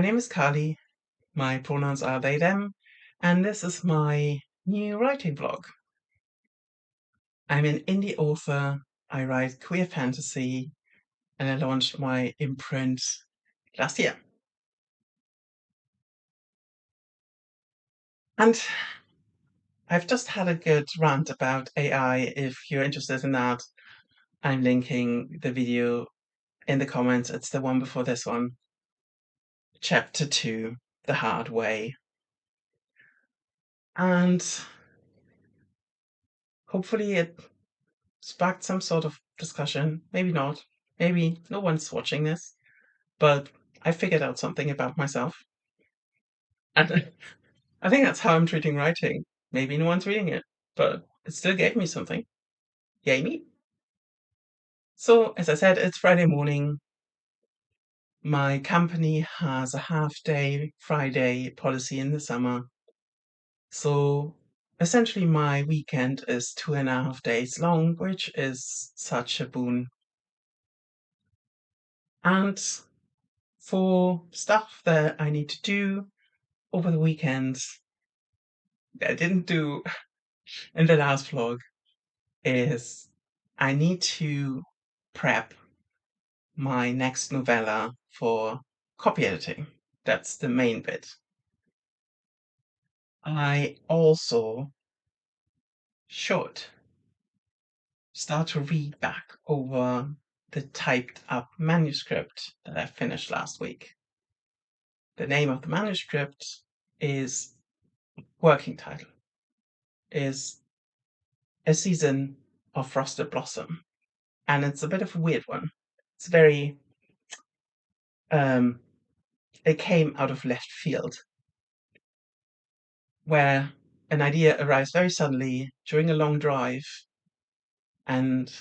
name is Carly, my pronouns are they, them, and this is my new writing vlog. I'm an indie author, I write queer fantasy, and I launched my imprint last year. And I've just had a good rant about AI. If you're interested in that, I'm linking the video in the comments. It's the one before this one. Chapter 2, The Hard Way. And hopefully it sparked some sort of discussion. Maybe not. Maybe no one's watching this. But I figured out something about myself. And I think that's how I'm treating writing. Maybe no one's reading it, but it still gave me something. Yay me. So, as I said, it's Friday morning. My company has a half-day Friday policy in the summer. So essentially my weekend is 2.5 days long, which is such a boon. And for stuff that I need to do over the weekends that I didn't do in the last vlog is I need to prep my next novella for copy editing. That's the main bit. I also should start to read back over the typed up manuscript that I finished last week. The name of the manuscript is working title is A Season of Frosted Blossom, and it's a bit of a weird one. It's very it came out of left field, where an idea arrives very suddenly during a long drive, and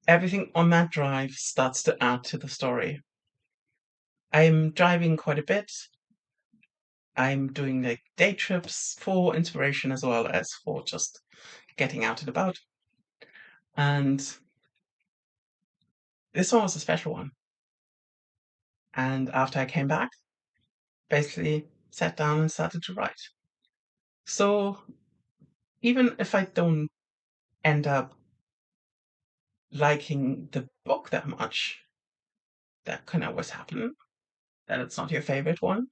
everything on that drive starts to add to the story. I'm driving quite a bit. I'm doing like day trips for inspiration as well as for just getting out and about. And this one was a special one. And after I came back, basically sat down and started to write. So even if I don't end up liking the book that much, that can always happen, that it's not your favorite one.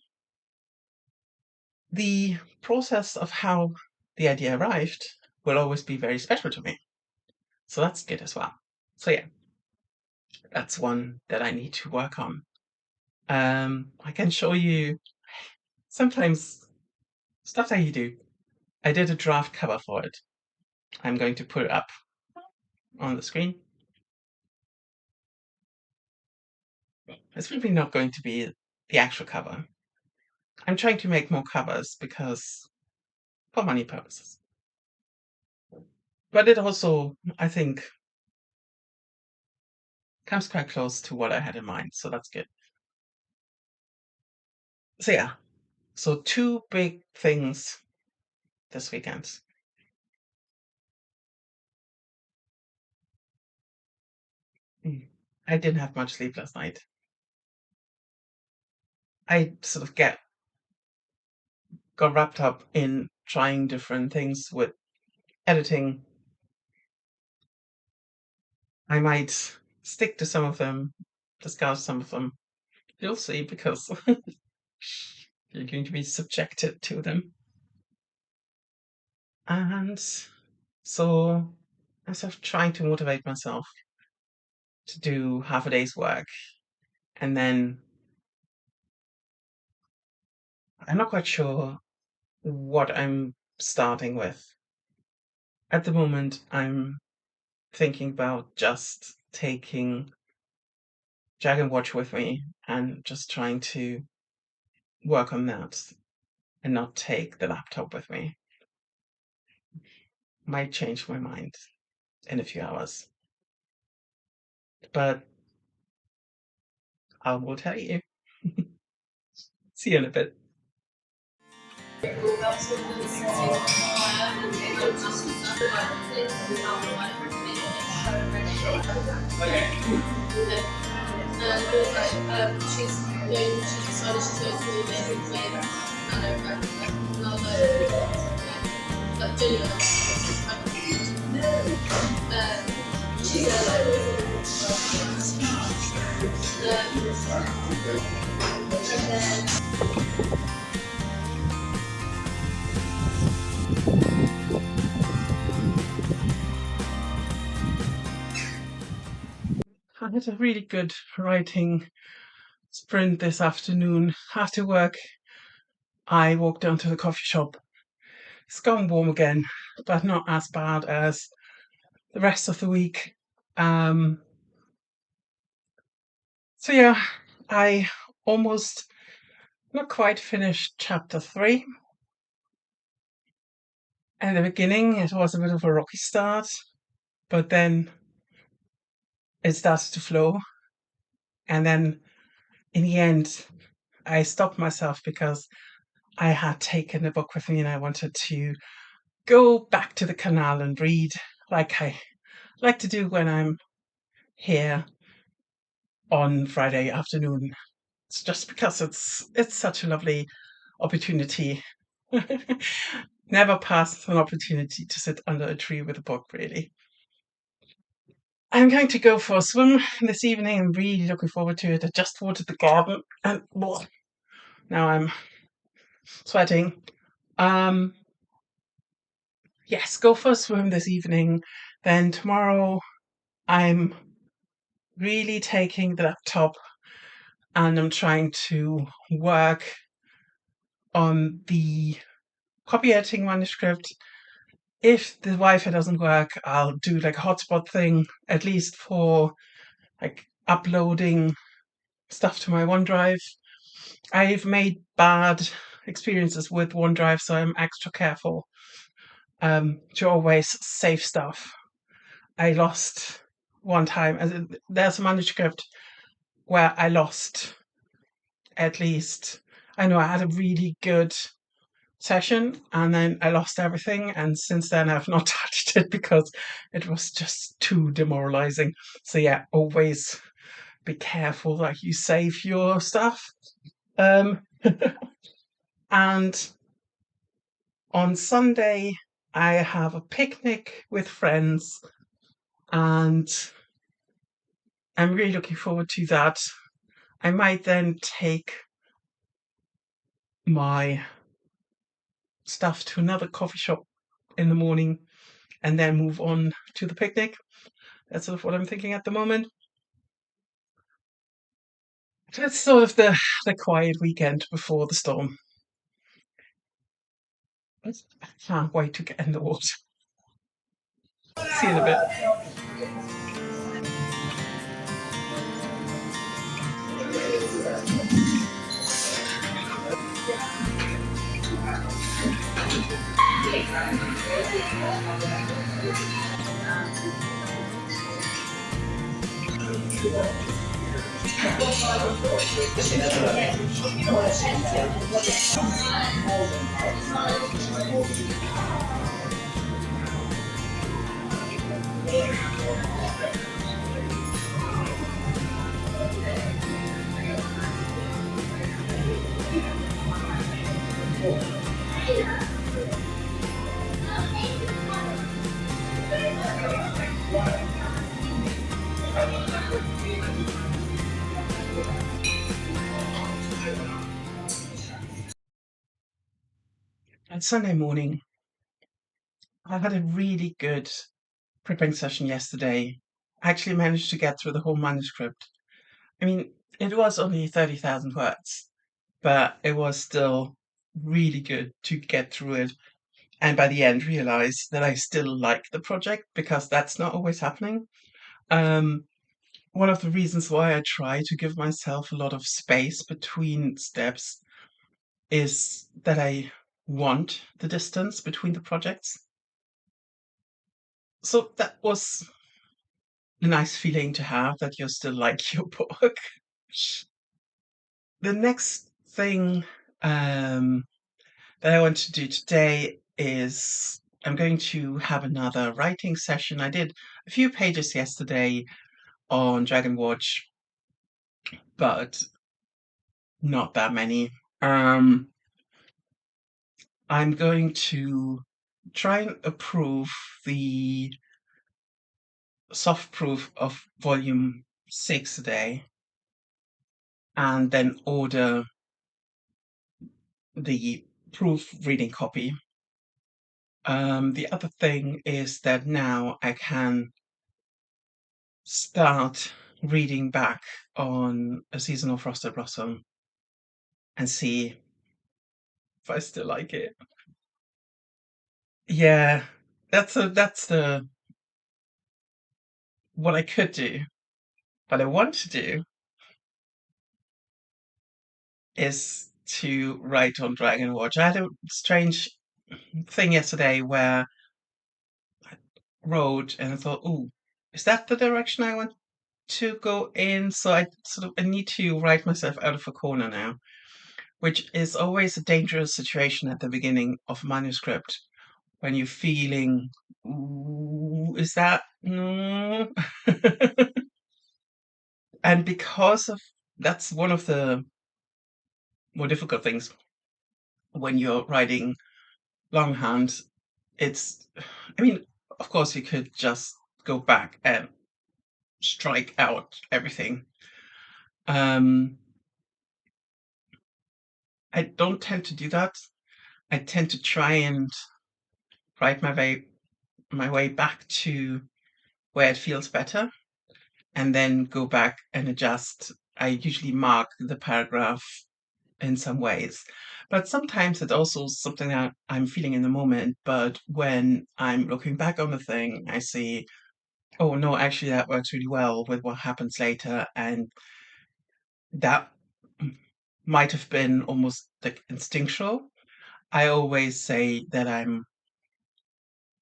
The process of how the idea arrived will always be very special to me. So that's good as well. So yeah, that's one that I need to work on. I can show you sometimes stuff that you do. I did a draft cover for it. I'm going to put it up on the screen. It's probably not going to be the actual cover. I'm trying to make more covers because for money purposes. But it also, I think, comes quite close to what I had in mind, so that's good. So yeah, so 2 big things this weekend. I didn't have much sleep last night. I sort of got wrapped up in trying different things with editing. I might stick to some of them, discard some of them. You'll see, because you're going to be subjected to them. And so I'm sort of trying to motivate myself to do half a day's work, and then I'm not quite sure what I'm starting with. At the moment, I'm thinking about just taking Dragon Watch with me and just trying to work on that and not take the laptop with me. Might change my mind in a few hours, but I will tell you. See you in a bit. I had a really good writing sprint this afternoon. After work, I walked down to the coffee shop. It's gone warm again, but not as bad as the rest of the week. Um, so yeah, I almost not quite finished chapter 3. At the beginning, it was a bit of a rocky start, but then it started to flow. And then in the end, I stopped myself because I had taken the book with me and I wanted to go back to the canal and read like I like to do when I'm here on Friday afternoon. It's just because it's such a lovely opportunity. Never pass an opportunity to sit under a tree with a book, really. I'm going to go for a swim this evening. I'm really looking forward to it. I just watered the garden and now I'm sweating. Um, yes, go for a swim this evening. Then tomorrow I'm really taking the laptop and I'm trying to work on the copy editing manuscript. If the Wi-Fi doesn't work, I'll do like a hotspot thing, at least for like uploading stuff to my OneDrive. I've made bad experiences with OneDrive, so I'm extra careful to always save stuff. I lost one time. There's a manuscript where I lost at least. I know I had a really good session and then I lost everything. And since then, I've not touched it because it was just too demoralizing. So, yeah, always be careful that you save your stuff. Um, and on Sunday, I have a picnic with friends and I'm really looking forward to that. I might then take my stuff to another coffee shop in the morning and then move on to the picnic. That's sort of what I'm thinking at the moment. It's sort of the quiet weekend before the storm. I can't wait to get in the water. See you in a bit. And Sunday morning, I had a really good prepping session yesterday. I actually managed to get through the whole manuscript. I mean, it was only 30,000 words, but it was still really good to get through it. And by the end, realize that I still like the project because that's not always happening. Um, One of the reasons why I try to give myself a lot of space between steps is that I want the distance between the projects. So that was a nice feeling to have that you still like your book. The next thing that I want to do today is I'm going to have another writing session. I did a few pages yesterday on Dragon Watch, but not that many. Um, I'm going to try and approve the soft proof of volume 6 today and then order the proof reading copy. The other thing is that now I can start reading back on A Seasonal Frosted Blossom and see if I still like it. Yeah, that's the what I could do. What I want to do is to write on Dragon Watch. I had a strange thing yesterday where I wrote and I thought, oh, is that the direction I want to go in? So I need to write myself out of a corner now, which is always a dangerous situation at the beginning of a manuscript when you're feeling, ooh, is that no? And because of that's one of the more difficult things when you're writing longhand. It's, I mean, of course, you could just go back and strike out everything. Um, I don't tend to do that. I tend to try and write my way back to where it feels better, and then go back and adjust. I usually mark the paragraph in some ways. But sometimes it's also something that I'm feeling in the moment. But when I'm looking back on the thing, I see, oh no, actually that works really well with what happens later. And that might have been almost like instinctual. I always say that I'm,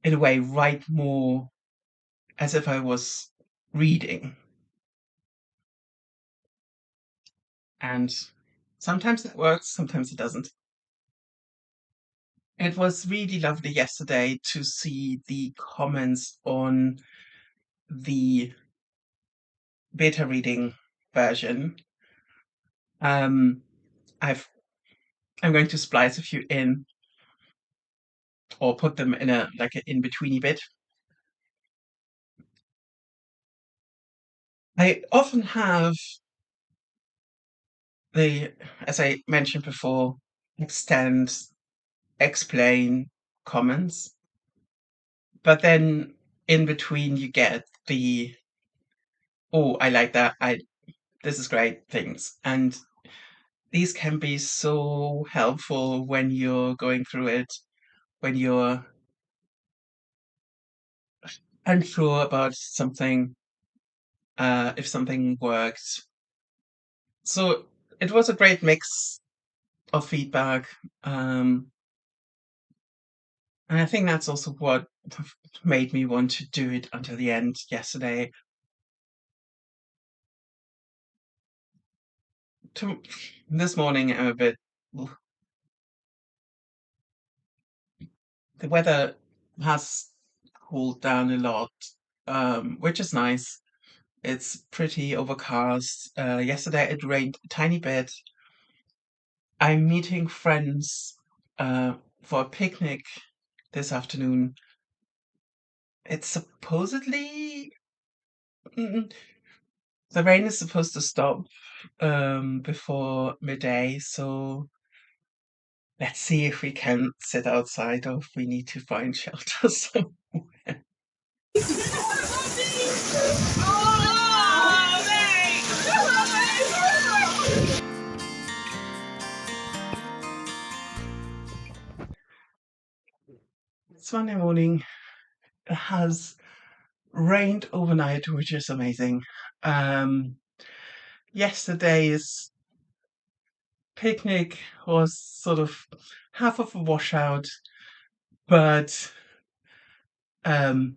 in a way, write more as if I was reading. And sometimes it works, sometimes it doesn't. It was really lovely yesterday to see the comments on the beta reading version. Um, I've I'm going to splice a few in or put them in a like an in-betweeny bit. I often have the, as I mentioned before, extend, explain comments, but then in between you get the, oh, I like that, I this is great things. And these can be so helpful when you're going through it, when you're unsure about something, if something worked. So it was a great mix of feedback. Um, and I think that's also what made me want to do it until the end yesterday. To, this morning, I'm a bit. The weather has cooled down a lot, which is nice. It's pretty overcast. Yesterday it rained a tiny bit. I'm meeting friends for a picnic this afternoon. It's supposedly the rain is supposed to stop before midday, so let's see if we can sit outside or if we need to find shelter somewhere. It's Monday morning. It has rained overnight, which is amazing. Um, Yesterday's picnic was sort of half of a washout, but um,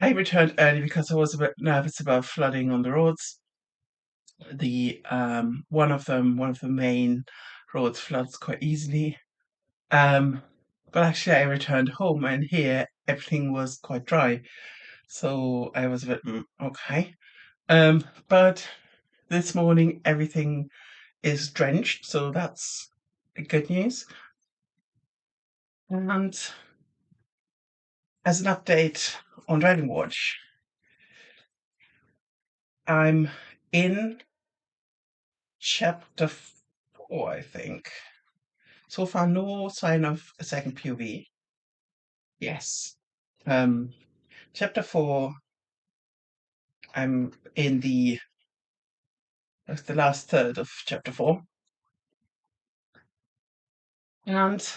I returned early because I was a bit nervous about flooding on the roads. The one of the main roads floods quite easily. Um, but actually, I returned home, and here everything was quite dry, so I was a bit okay. But this morning everything is drenched, so that's good news. And as an update on Dragon Watch, I'm in chapter 4, I think. So far, no sign of a second POV. Yes. Um, chapter 4, I'm in the last third of chapter 4. And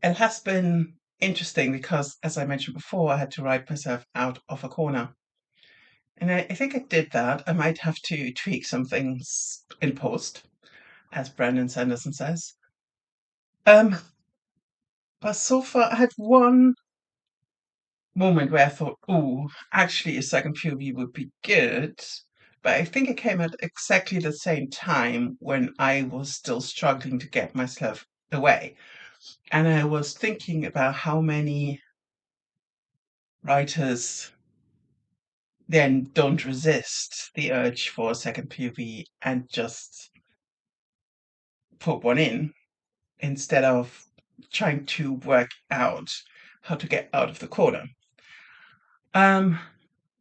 it has been interesting because, as I mentioned before, I had to write myself out of a corner. And I think I did that. I might have to tweak some things in post, as Brandon Sanderson says. Um, but so far, I had one moment where I thought, oh, actually, a second POV would be good. But I think it came at exactly the same time when I was still struggling to get myself away. And I was thinking about how many writers then don't resist the urge for a second POV and just put one in instead of trying to work out how to get out of the corner. Um,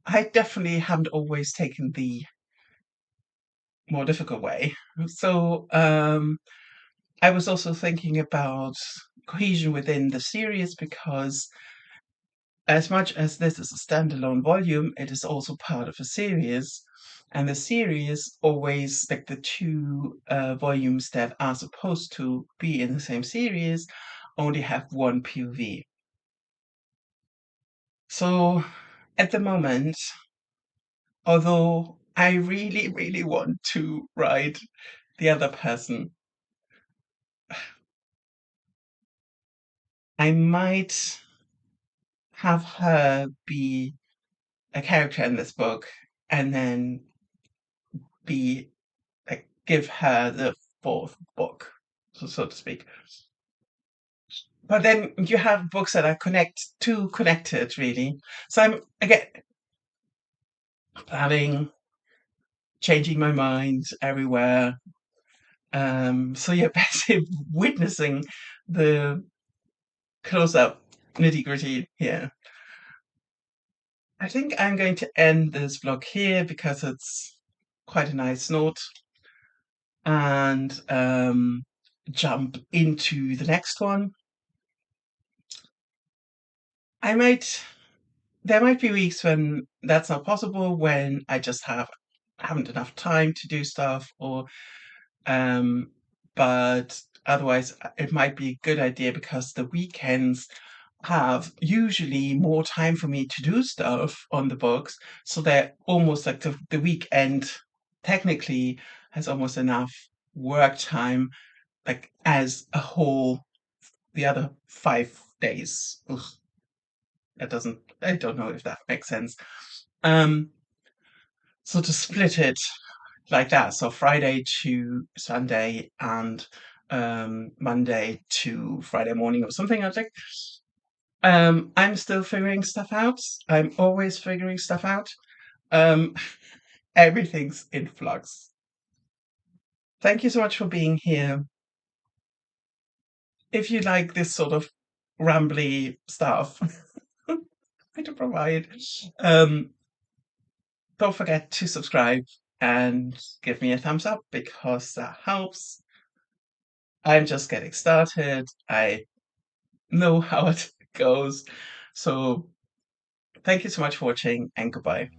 I definitely haven't always taken the more difficult way. So I was also thinking about cohesion within the series because as much as this is a standalone volume, it is also part of a series. And the series always, like the two volumes that are supposed to be in the same series, only have one POV. So at the moment, although I really, really want to write the other person, I might have her be a character in this book and then be like give her the fourth book, so to speak. But then you have books that are too connected, really. So I'm again planning, changing my mind everywhere. So you're basically witnessing the close up nitty gritty here. I think I'm going to end this vlog here because it's quite a nice note and jump into the next one. I might There might be weeks when that's not possible, when I just haven't enough time to do stuff, or um, but otherwise it might be a good idea because the weekends have usually more time for me to do stuff on the books, so they're almost like the weekend technically has almost enough work time, like as a whole, the other 5 days. Ugh, I don't know if that makes sense. Um, so to split it like that, so Friday to Sunday and Monday to Friday morning or something, I think. I'm still figuring stuff out. I'm always figuring stuff out. Um, everything's in flux. Thank you so much for being here. If you like this sort of rambly stuff I to provide, um, don't forget to subscribe and give me a thumbs up because that helps. I'm just getting started. I know how it goes. So thank you so much for watching and goodbye.